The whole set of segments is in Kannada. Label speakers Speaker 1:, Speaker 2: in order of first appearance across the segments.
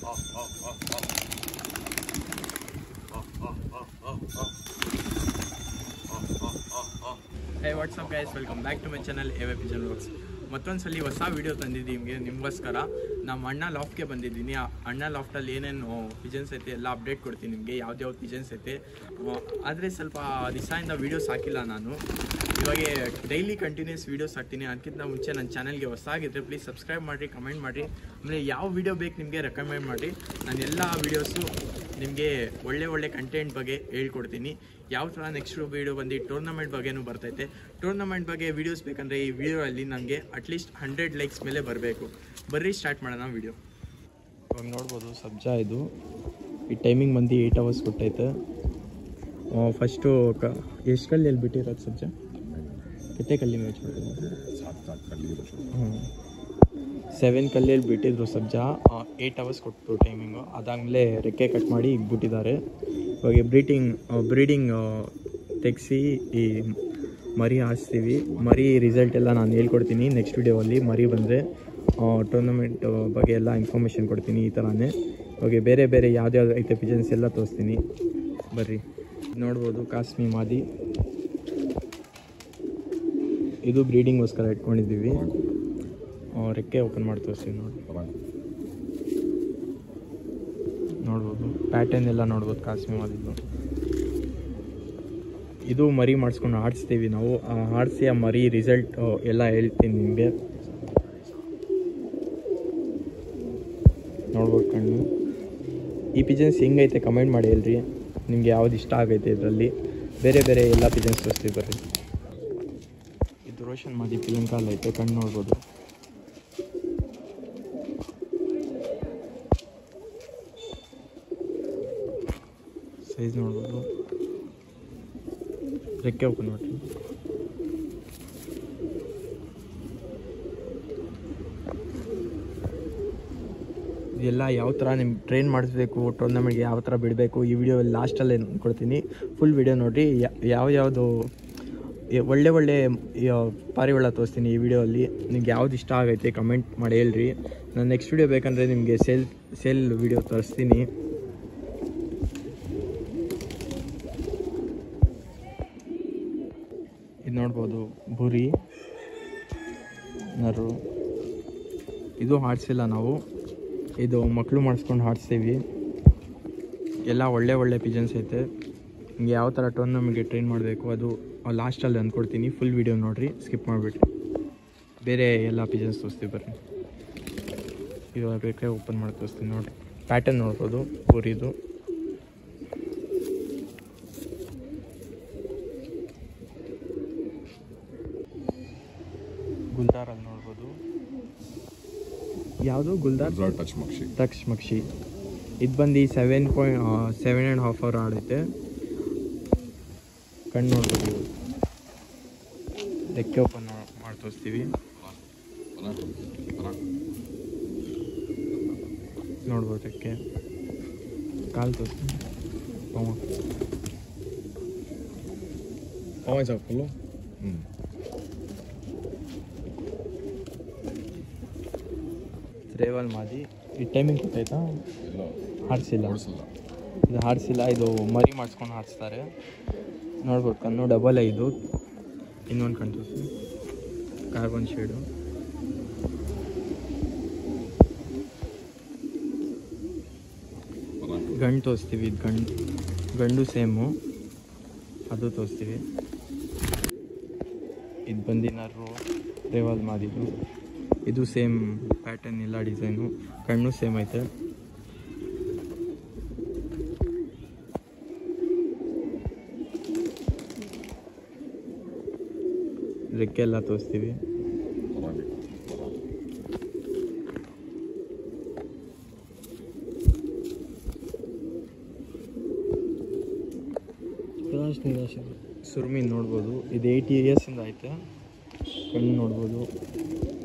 Speaker 1: Hey what's up guys, welcome back to my channel a pigeon vlogs. ಮತ್ತೊಂದು ಸಲ ಹೊಸ ವೀಡಿಯೋ ತಂದಿದ್ದೀನಿ ನಿಮಗೋಸ್ಕರ. ನಮ್ಮ ಅಣ್ಣ ಲಾಫ್ಟ್ಗೆ ಬಂದಿದ್ದೀನಿ. ಅಣ್ಣ ಲಾಫ್ಟಲ್ಲಿ ಏನೇನು ಪಿಜನ್ಸ್ ಐತೆ ಎಲ್ಲ ಅಪ್ಡೇಟ್ ಕೊಡ್ತೀನಿ ನಿಮಗೆ, ಯಾವ್ದು ಪಿಜನ್ಸ್ ಐತೆ. ಆದರೆ ಸ್ವಲ್ಪ ದಿವಸದಿಂದ ವೀಡಿಯೋಸ್ ಹಾಕಿಲ್ಲ ನಾನು. ಇವಾಗ ಡೈಲಿ ಕಂಟಿನ್ಯೂಸ್ ವೀಡಿಯೋಸ್ ಹಾಕ್ತೀನಿ. ಅದಕ್ಕಿಂತ ಮುಂಚೆ ನನ್ನ ಚಾನಲ್ಗೆ ಹೊಸಾಗಿದ್ದರೆ ಪ್ಲೀಸ್ ಸಬ್ಸ್ಕ್ರೈಬ್ ಮಾಡಿರಿ, ಕಮೆಂಟ್ ಮಾಡಿರಿ. ಆಮೇಲೆ ಯಾವ ವೀಡಿಯೋ ಬೇಕು ನಿಮಗೆ ರೆಕಮೆಂಡ್ ಮಾಡಿರಿ. ನಾನು ಎಲ್ಲ ವೀಡಿಯೋಸು ನಿಮಗೆ ಒಳ್ಳೆ ಕಂಟೆಂಟ್ ಬಗ್ಗೆ ಹೇಳ್ಕೊಡ್ತೀನಿ. ಯಾವ ಥರ ನೆಕ್ಸ್ಟ್ ವೀಡಿಯೋ ಬಂದು ಟೂರ್ನಮೆಂಟ್ ಬಗ್ಗೆನೂ ಬರ್ತೈತೆ. ಟೂರ್ನಮೆಂಟ್ ಬಗ್ಗೆ ವೀಡಿಯೋಸ್ ಬೇಕಂದರೆ ಈ ವಿಡಿಯೋಲ್ಲಿ ನನಗೆ ಅಟ್ಲೀಸ್ಟ್ 100 ಲೈಕ್ಸ್ ಮೇಲೆ ಬರಬೇಕು. ಬರ್ರಿ ಸ್ಟಾರ್ಟ್ ಮಾಡೋಣ ವೀಡಿಯೋ. ಇವಾಗ ನೋಡ್ಬೋದು ಸಬ್ಜಾ ಇದು. ಈ ಟೈಮಿಂಗ್ ಬಂದು 8 ಅವರ್ಸ್ ಕೊಟ್ಟೈತೆ. ಫಸ್ಟು ಎಷ್ಟು ಕಲ್ಲಿಯಲ್ಲಿ ಬಿಟ್ಟಿರೋದು ಸಬ್ಜಾ? ಕೆತ್ತೆ ಕಲ್ಲಿ ಮ್ಯಾಚ್ ಮಾಡಿದ್ರು. 7 ಕಲ್ಲಿಯಲ್ಲಿ ಬಿಟ್ಟಿದ್ರು ಸಬ್ಜಾ. 8 ಅವರ್ಸ್ ಕೊಟ್ಟು ಟೈಮಿಂಗು. ಅದಾದಮೇಲೆ ರೆಕ್ಕೆ ಕಟ್ ಮಾಡಿ ಈಗ ಬಿಟ್ಟಿದ್ದಾರೆ. ಇವಾಗ ಬ್ರೀಡಿಂಗ್ ತೆಗೆಸಿ ಈ ಮರಿ ಹಾರಿಸ್ತೀವಿ. ಮರಿ ರಿಸಲ್ಟ್ ಎಲ್ಲ ನಾನು ಹೇಳ್ಕೊಡ್ತೀನಿ ನೆಕ್ಸ್ಟ್ ವೀಡಿಯೋಲ್ಲಿ. ಮರಿ ಬಂದರೆ ಟೂರ್ನಮೆಂಟ್ ಬಗ್ಗೆ ಎಲ್ಲ ಇನ್ಫಾರ್ಮೇಷನ್ ಕೊಡ್ತೀನಿ. ಈ ಥರನೇ ಇವಾಗ ಬೇರೆ ಯಾವ್ದು ಐತೆ ಪಿಜನ್ಸ್ ಎಲ್ಲ ತೋರಿಸ್ತೀನಿ. ಬರ್ರಿ ನೋಡ್ಬೋದು ಕಾಸ್ಮಿ ಮಾದಿ. ಇದು ಬ್ರೀಡಿಂಗ್ಗೋಸ್ಕರ ಇಟ್ಕೊಂಡಿದ್ದೀವಿ. ರೆಕ್ಕೆ ಓಪನ್ ಮಾಡಿ ತೋರಿಸ್ತೀವಿ ನೋಡ್ಬೋದು. ಪ್ಯಾಟರ್ನ್ ಎಲ್ಲ ನೋಡ್ಬೋದು ಕಾಸ್ಮಿ ಮಾದಿದ್ದು. ಇದು ಮರಿ ಮಾಡಿಸ್ಕೊಂಡು ಆಡಿಸ್ತೀವಿ ನಾವು. ಆಡಿಸಿ ಆ ಮರಿ ರಿಸಲ್ಟ್ ಎಲ್ಲ ಹೇಳ್ತೀನಿ ನಿಮಗೆ. ನೋಡ್ಬೋದು ಕಣ್ಣು. ಈ ಪಿಜನ್ಸ್ ಹೆಂಗೈತೆ ಕಮೆಂಟ್ ಮಾಡಿ ಹೇಳ್ರಿ, ನಿಮಗೆ ಯಾವ್ದು ಇಷ್ಟ ಆಗೈತೆ. ಇದರಲ್ಲಿ ಬೇರೆ ಎಲ್ಲ ಪಿಜನ್ಸ್ ತೋರಿಸ್ತೀವಿ ಬರ್ರಿ. ಇದು ರೋಷನ್ ಮಾದಿ ಪಿಲಂಕಾಲ್ ಐತೆ. ಕಣ್ಣು ನೋಡ್ಬೋದು. ಸೈಜ್ ನೋಡ್ಬೋದು. ರೆಕ್ಕೆ ಓಪನ್ ಮಾಡಿ. ಇದೆಲ್ಲ ಯಾವ ಥರ ನಿಮ್ಗೆ ಟ್ರೈನ್ ಮಾಡಿಸ್ಬೇಕು, ಟೂರ್ನಮೆಂಟ್ಗೆ ಯಾವ ಥರ ಬಿಡಬೇಕು, ಈ ವಿಡಿಯೋ ಲಾಸ್ಟಲ್ಲಿ ಕೊಡ್ತೀನಿ. ಫುಲ್ ವಿಡಿಯೋ ನೋಡಿರಿ. ಯಾವ್ದು ಒಳ್ಳೆ ಪಾರಿವಾಳ ತೋರಿಸ್ತೀನಿ ಈ ವಿಡಿಯೋಲ್ಲಿ. ನಿಮ್ಗೆ ಯಾವ್ದು ಇಷ್ಟ ಆಗೈತೆ ಕಮೆಂಟ್ ಮಾಡಿ ಹೇಳ್ರಿ. ನಾನು ನೆಕ್ಸ್ಟ್ ವಿಡಿಯೋ ಬೇಕಂದರೆ ನಿಮಗೆ ಸೇಲ್ ವಿಡಿಯೋ ತೋರಿಸ್ತೀನಿ. ಇದು ನೋಡ್ಬೋದು ಬುರಿ ನರು. ಇದು ಹಾಡಿಸಿಲ್ಲ ನಾವು, ಇದು ಮಕ್ಕಳು ಮಾಡಿಸ್ಕೊಂಡು ಹಾಡಿಸ್ತೀವಿ. ಎಲ್ಲ ಒಳ್ಳೆ ಪಿಜನ್ಸ್ ಐತೆ. ನಿಮಗೆ ಯಾವ ಥರ ಟೂರ್ನಮೆಂಟ್ಗೆ ಟ್ರೈನ್ ಮಾಡಬೇಕು ಅದು ಲಾಸ್ಟಲ್ಲಿ ಅಂದ್ಕೊಡ್ತೀನಿ. ಫುಲ್ ವೀಡಿಯೋ ನೋಡಿರಿ, ಸ್ಕಿಪ್ ಮಾಡಿಬಿಟ್ಟು. ಬೇರೆ ಎಲ್ಲ ಪಿಜನ್ಸ್ ತೋರಿಸ್ತೀವಿ ಬರ್ರಿ. ಇವಾಗ ಬೇಕಾದ್ರೆ ಓಪನ್ ಮಾಡಿ ತೋರಿಸ್ತೀನಿ ನೋಡಿರಿ. ಪ್ಯಾಟರ್ನ್ ನೋಡ್ಬೋದು ಬುರಿದು. ಗುಲ್ದಾರಲ್ಲಿ ನೋಡ್ಬೋದು. ಯಾವುದು ಗುಲ್ದಾರ್? ಟಚ್ ಮಕ್ಷಿ. ಇದು ಬಂದು 7.5 ಅವರ್ ಆಡೈತೆ. ಕಣ್ಣು ನೋಡ್ಬೋದು. ರೆಕ್ಕೆ ಓಪನ್ ಮಾಡಿ ತೋರಿಸ್ತೀವಿ ನೋಡ್ಬೋದು. ರೆಕ್ಕೆ ಕಾಲು ತೋರಿಸ್ತೀನಿ. ಫುಲ್ಲು ರೇವಲ್ ಮಾದಿ. ಈ ಟೈಮಿಂಗ್ ಗೊತ್ತಾಯ್ತಾ? ಹಾಡಿಸಿಲ್ಲ. ಇದು ಹಾಡಿಸಿಲ್ಲ. ಇದು ಮರಿ ಮಾಡಿಸ್ಕೊಂಡು ಹಾಡಿಸ್ತಾರೆ. ನೋಡ್ಬೋದು ಕಣ್ಣು ಡಬಲ್ ಇದು. ಇನ್ನೊಂದು ಕಣ್ಣು ತೋರಿಸಿ. Carbon shade. ಗಂಡು ತೋರಿಸ್ತೀವಿ. ಇದು ಗಂಡು ಸೇಮು, ಅದು ತೋರಿಸ್ತೀವಿ. ಇದು ಬಂದಿನಾರು ರೇವಲ್ ಮಾದಿದು. ಇದು ಸೇಮ್ ಪ್ಯಾಟರ್ನ್ ಎಲ್ಲ ಡಿಸೈನು. ಕಣ್ಣು ಸೇಮ್ ಐತೆ. ರೆಕ್ಕೆ ಎಲ್ಲ ತೋರಿಸ್ತೀವಿ. ಸುರ್ಮಿ ನೋಡ್ಬೋದು. ಇದು 8 ಇಯರ್ಸಿಂದ ಐತೆ. ಕಣ್ಣು ನೋಡ್ಬೋದು.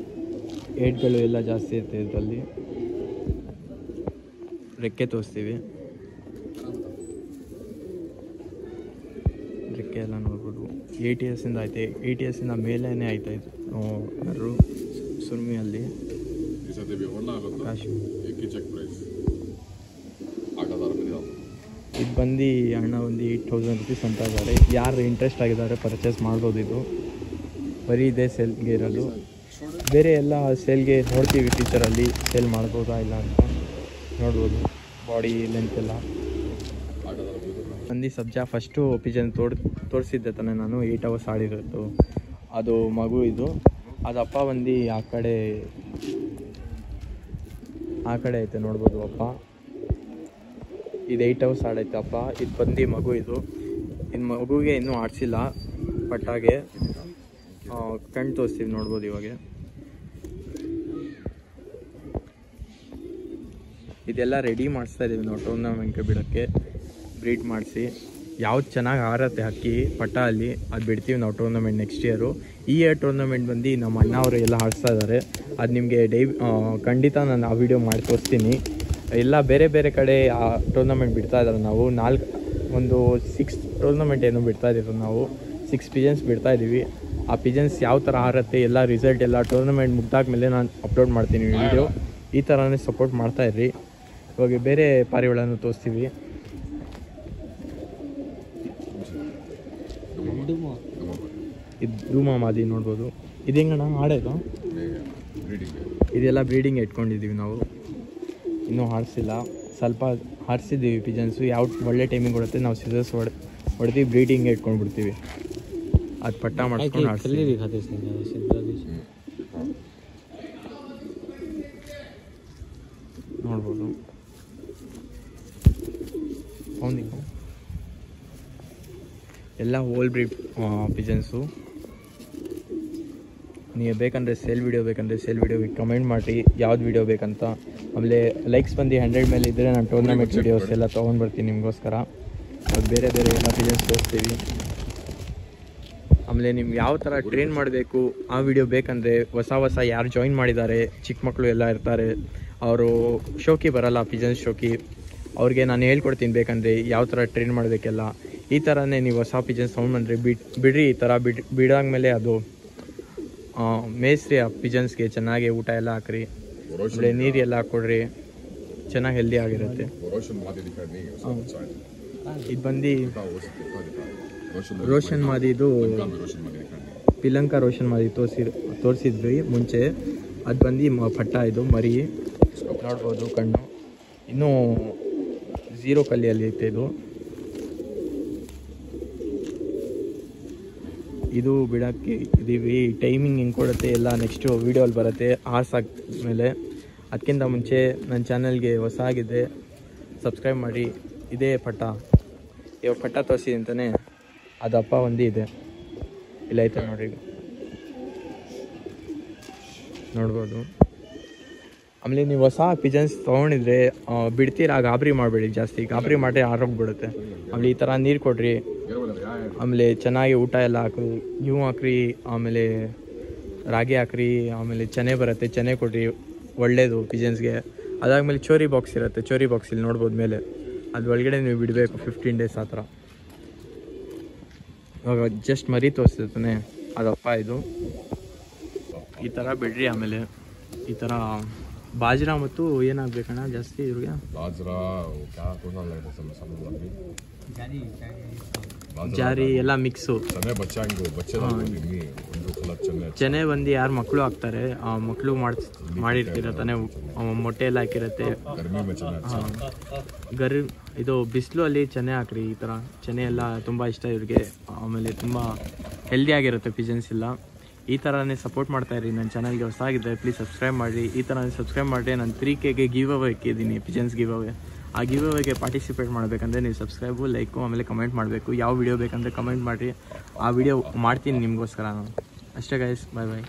Speaker 1: ಏಡ್ಗಳು ಎಲ್ಲ ಜಾಸ್ತಿ ಇರುತ್ತೆ ಇದರಲ್ಲಿ. ರೆಕ್ಕೆ ತೋರಿಸ್ತೀವಿ. ರೆಕ್ಕೆ ಎಲ್ಲ ನೋಡ್ಬೋದು. 8 ಇಯರ್ಸಿಂದ ಐತೆ. 8 ಇಯರ್ಸಿಂದ ಮೇಲೇ ಐತೆ ಇದು ಸುರ್ಮಿಯಲ್ಲಿ. ಕಾಶ್ಮೀರ್ ಇದು ಬಂದು ಅಣ್ಣ ಒಂದು 8000 ರುಪೀಸ್ ಅಂತ ಇದ್ದಾರೆ. ಯಾರು ಇಂಟ್ರೆಸ್ಟ್ ಆಗಿದ್ದಾರೆ ಪರ್ಚೇಸ್ ಮಾಡ್ಬೋದು. ಇದು ಬರೀ ಇದೇ ಸೇಲ್ಗೆ ಇರೋದು. ಬೇರೆ ಎಲ್ಲ ಸೇಲ್ಗೆ ನೋಡ್ತೀವಿ ಫ್ಯೂಚರಲ್ಲಿ ಸೇಲ್ ಮಾಡ್ಬೋದಾ ಇಲ್ಲ ಅಂತ ನೋಡ್ಬೋದು. ಬಾಡಿ ಲೆಂತ್ ಎಲ್ಲ ಬಂದು ಸಬ್ಜಾ ಫಸ್ಟು ಪಿಜನ್ ತೋರಿಸಿದ್ದೆ ತಾನೆ ನಾನು 8 hours ಆಡಿರೋದು. ಅದು ಮಗು ಇದು. ಅದು ಅಪ್ಪ ಬಂದು ಆ ಕಡೆ ಐತೆ ನೋಡ್ಬೋದು ಅಪ್ಪ. ಇದು 8 hours ಆಡೈತೆ ಅಪ್ಪ. ಇದು ಬಂದು ಮಗು. ಇದು ಮಗುಗೆ ಇನ್ನೂ ಆಡಿಸಿಲ್ಲ ಪಟ್ಟಾಗೆ. ಕಣ್ಣು ತೋರಿಸ್ತೀವಿ ನೋಡ್ಬೋದು. ಇವಾಗ ಇದೆಲ್ಲ ರೆಡಿ ಮಾಡಿಸ್ತಾ ಇದ್ದೀವಿ ನಾವು ಟೂರ್ನಮೆಂಟ್ಗೆ ಬಿಡೋಕ್ಕೆ. ಬ್ರೀಡ್ ಮಾಡಿಸಿ ಯಾವ್ದು ಚೆನ್ನಾಗಿ ಆರತ್ತೆ ಹಕ್ಕಿ ಪಟ್ಟ ಅಲ್ಲಿ ಅದು ಬಿಡ್ತೀವಿ ನಾವು ಟೂರ್ನಮೆಂಟ್ ನೆಕ್ಸ್ಟ್ ಇಯರು. ಈ ಇಯರ್ ಟೂರ್ನಮೆಂಟ್ ಬಂದು ನಮ್ಮ ಅಣ್ಣ ಅವರು ಎಲ್ಲ ಆಡಿಸ್ತಾ ಇದ್ದಾರೆ. ಅದು ನಿಮಗೆ ಖಂಡಿತ ನಾನು ಆ ವಿಡಿಯೋ ಮಾಡಿ ತೋರಿಸ್ತೀನಿ. ಎಲ್ಲ ಬೇರೆ ಬೇರೆ ಕಡೆ ಆ ಟೂರ್ನಮೆಂಟ್ ಬಿಡ್ತಾ ಇದ್ದಾರೆ. ನಾವು 6 ಟೂರ್ನಮೆಂಟ್ ಏನೋ ಬಿಡ್ತಾ ಇದ್ದೀವಿ ನಾವು. 6 ಪಿಜನ್ಸ್ ಬಿಡ್ತಾ ಇದ್ದೀವಿ. ಆ ಪಿಜನ್ಸ್ ಯಾವ ಥರ ಆರುತ್ತೆ ಎಲ್ಲ ರಿಸಲ್ಟ್ ಎಲ್ಲ ಟೂರ್ನಮೆಂಟ್ ಮುಗ್ದಾದ್ಮೇಲೆ ನಾನು ಅಪ್ಲೋಡ್ ಮಾಡ್ತೀನಿ ವಿಡಿಯೋ. ಈ ಥರನೇ ಸಪೋರ್ಟ್ ಮಾಡ್ತಾಯಿರ್ರಿ. ಇವಾಗ ಬೇರೆ ಪಾರಿಗಳನ್ನು ತೋರಿಸ್ತೀವಿ. ಇದು ಧೂಮ ಮಾದಿ ನೋಡ್ಬೋದು. ಇದು ಹೆಂಗಣ್ಣ ಆಡೋದು? ಇದೆಲ್ಲ ಬ್ರೀಡಿಂಗ್ ಇಟ್ಕೊಂಡಿದ್ದೀವಿ ನಾವು. ಇನ್ನೂ ಹಾರಿಸಿಲ್ಲ. ಸ್ವಲ್ಪ ಹಾರಿಸಿದ್ದೀವಿ ಪಿಜನ್ಸು. ಯಾವ ಒಳ್ಳೆ ಟೈಮಿಂಗ್ ಕೊಡುತ್ತೆ ನಾವು ಸಿಸರ್ಸ್ ಹೊಡೆದು ಬ್ರೀಡಿಂಗ್ ಇಟ್ಕೊಂಡ್ಬಿಡ್ತೀವಿ. ಅದು ಪಟ್ಟ ಮಾಡ್ಕೊಂಡು ಹಾರಿಸ್ತೀವಿ. ನೋಡ್ಬೋದು ಅವನಿಗೆ ಎಲ್ಲ ಹೋಲ್ ಬ್ರೀಡ್ ಪಿಜನ್ಸು. ನೀವು ಬೇಕಂದರೆ ಸೇಲ್ ವೀಡಿಯೋಗೆ ಕಮೆಂಟ್ ಮಾಡಿ ಯಾವ್ದು ವೀಡಿಯೋ ಬೇಕಂತ. ಆಮೇಲೆ ಲೈಕ್ಸ್ ಬಂದು 100 ಮೇಲೆ ಇದ್ದರೆ ನಾನು ಟೂರ್ನಮೆಂಟ್ ವೀಡಿಯೋಸ್ ಎಲ್ಲ ತೊಗೊಂಡ್ಬರ್ತೀನಿ ನಿಮಗೋಸ್ಕರ. ಬೇರೆ ಬೇರೆ ಎಲ್ಲ ಪಿಜನ್ಸ್ ತೋರಿಸ್ತೀವಿ. ಆಮೇಲೆ ನಿಮ್ಗೆ ಯಾವ ಥರ ಟ್ರೈನ್ ಮಾಡಬೇಕು ಆ ವಿಡಿಯೋ ಬೇಕಂದರೆ ಹೊಸ ಯಾರು ಜಾಯಿನ್ ಮಾಡಿದ್ದಾರೆ ಚಿಕ್ಕ ಮಕ್ಕಳು ಎಲ್ಲ ಇರ್ತಾರೆ. ಅವರು ಶೋಕಿ ಬರಲ್ಲ ಪಿಜನ್ಸ್ ಶೋಕಿ. ಅವ್ರಿಗೆ ನಾನು ಹೇಳ್ಕೊಡ್ತೀನಿ ಬೇಕಂದರೆ ಯಾವ ಥರ ಟ್ರೈನ್ ಮಾಡಬೇಕೆಲ್ಲ. ಈ ಥರನೇ ನೀವು ಹೊಸ ಪಿಜನ್ಸ್ ತೊಗೊಂಡ್ಬಂದರೆ ಬಿಡ್ರಿ. ಈ ಥರ ಬಿಡಾದ್ಮೇಲೆ ಅದು ಮೇಸ್ರಿ ಆ ಪಿಜನ್ಸ್ಗೆ ಚೆನ್ನಾಗಿ ಊಟ ಎಲ್ಲ ಹಾಕ್ರಿ. ಆಮೇಲೆ ನೀರೆಲ್ಲ ಕೊಡ್ರಿ. ಚೆನ್ನಾಗಿ ಹೆಲ್ದಿ ಆಗಿರುತ್ತೆ. ಇದು ಬಂದು ರೋಷನ್ ಮಾದಿ. ಇದು ಪಿಲಂಕ ರೋಷನ್ ಮಾದಿ ತೋರಿಸಿದ್ವಿ ಮುಂಚೆ. ಅದು ಬಂದು ಪಟ್ಟ. ಇದು ಮರಿ ನೋಡ್ಬೋದು. ಕಣ್ಣು ಇನ್ನೂ 0 ಕಲ್ಲಿಯಲ್ಲಿ ಐತೆ. ಇದು ಬಿಡೋಕ್ಕೆ ಇದೀವಿ. ಟೈಮಿಂಗ್ ಹೆಂಗೆ ಕೊಡುತ್ತೆ ಎಲ್ಲ ನೆಕ್ಸ್ಟು ವೀಡಿಯೋಲ್ಲಿ ಬರುತ್ತೆ ಆರ್ಸಾದ್ಮೇಲೆ. ಅದಕ್ಕಿಂತ ಮುಂಚೆ ನನ್ನ ಚಾನಲ್ಗೆ ಹೊಸ ಆಗಿದೆ ಸಬ್ಸ್ಕ್ರೈಬ್ ಮಾಡಿ. ಇದೇ ಪಟ್ಟ. ಇವಾಗ ಪಟ್ಟ ತೋರಿಸಿದೆ ಅಂತಲೇ ಅದಪ್ಪ ಒಂದು ಇದೆ ಇಲ್ಲ ಐತೆ ನೋಡ್ರಿ. ನೋಡ್ಬೋದು. ಆಮೇಲೆ ನೀವು ಹೊಸ ಪಿಜನ್ಸ್ ತೊಗೊಂಡಿದ್ರೆ ಬಿಡ್ತೀರಾ ಗಾಬರಿ ಮಾಡಬೇಡಿ. ಜಾಸ್ತಿ ಗಾಬರಿ ಮಾಡಿ ಆರೋಗ್ಬಿಡುತ್ತೆ. ಆಮೇಲೆ ಈ ಥರ ನೀರು ಕೊಡ್ರಿ. ಆಮೇಲೆ ಚೆನ್ನಾಗಿ ಊಟ ಎಲ್ಲ ಹಾಕ್ರಿ. ನೀವು ಹಾಕ್ರಿ. ಆಮೇಲೆ ರಾಗಿ ಹಾಕ್ರಿ. ಆಮೇಲೆ ಚೆನೆ ಬರುತ್ತೆ, ಚೆನೆ ಕೊಡ್ರಿ. ಒಳ್ಳೆಯದು ಪಿಜನ್ಸ್ಗೆ. ಅದಾದಮೇಲೆ ಚೋರಿ ಬಾಕ್ಸ್ ಇರುತ್ತೆ. ಚೋರಿ ಬಾಕ್ಸ್ ಇಲ್ಲಿ ನೋಡ್ಬೋದು ಮೇಲೆ. ಅದು ಒಳಗಡೆ ನೀವು ಬಿಡಬೇಕು 15 days ಆ ಥರ. ಇವಾಗ ಜಸ್ಟ್ ಮರಿ ತೋರಿಸ್ತಾನೆ ಅದಪ್ಪ. ಇದು ಈ ಥರ ಬಿಡ್ರಿ. ಆಮೇಲೆ ಈ ಥರ ಬಾಜ್ರಾ ಮತ್ತು ಏನಾಗಬೇಕಣ್ಣ ಜಾಸ್ತಿ ಇವ್ರಿಗೆ? ಜಾರಿ ಎಲ್ಲ ಮಿಕ್ಸು. ಚೆನೆ ಬಂದು ಯಾರು ಮಕ್ಕಳು ಹಾಕ್ತಾರೆ ಆ ಮಕ್ಕಳು ಮಾಡಿರ್ತೀರ ತಾನೆ. ಮೊಟ್ಟೆ ಎಲ್ಲ ಹಾಕಿರುತ್ತೆ. ಇದು ಬಿಸಿಲು ಅಲ್ಲಿ ಚೆನೆ ಹಾಕ್ರಿ. ಈ ಥರ ಚೆನೆ ಎಲ್ಲ ತುಂಬ ಇಷ್ಟ ಇವ್ರಿಗೆ. ಆಮೇಲೆ ತುಂಬ ಹೆಲ್ದಿ ಆಗಿರುತ್ತೆ ಪಿಜನ್ಸ್ ಎಲ್ಲ. ಈ ಥರನೇ ಸಪೋರ್ಟ್ ಮಾಡ್ತಾಯಿರಿ. ನನ್ನ ಚಾನಲ್ಗೆ ಹೊಸಾಗಿದೆ ಪ್ಲೀಸ್ ಸಬ್ಸ್ಕ್ರೈಬ್ ಮಾಡಿ. ಈ ಥರ ಸಬ್ಸ್ಕ್ರೈಬ್ ಮಾಡಿ. ನಾನು 3Kಗೆ ಗಿವ್ ಅವೇ ಇಕ್ಕಿದ್ದೀನಿ ಪಿಜನ್ಸ್ ಗಿವ್ ಅವೇ. ಆ ಗಿವ್ ಅವೇಗೆ ಪಾರ್ಟಿಸಿಪೇಟ್ ಮಾಡಬೇಕಂದ್ರೆ ನೀವು ಸಬ್ಸ್ಕ್ರೈಬು ಲೈಕು ಆಮೇಲೆ ಕಮೆಂಟ್ ಮಾಡಬೇಕು. ಯಾವ ವಿಡಿಯೋ ಬೇಕಂದರೆ ಕಮೆಂಟ್ ಮಾಡಿರಿ. ಆ ವಿಡಿಯೋ ಮಾಡ್ತೀನಿ ನಿಮಗೋಸ್ಕರ ನಾನು. ಅಷ್ಟೇ ಗೈಸ್. ಬಾಯ್ ಬಾಯ್.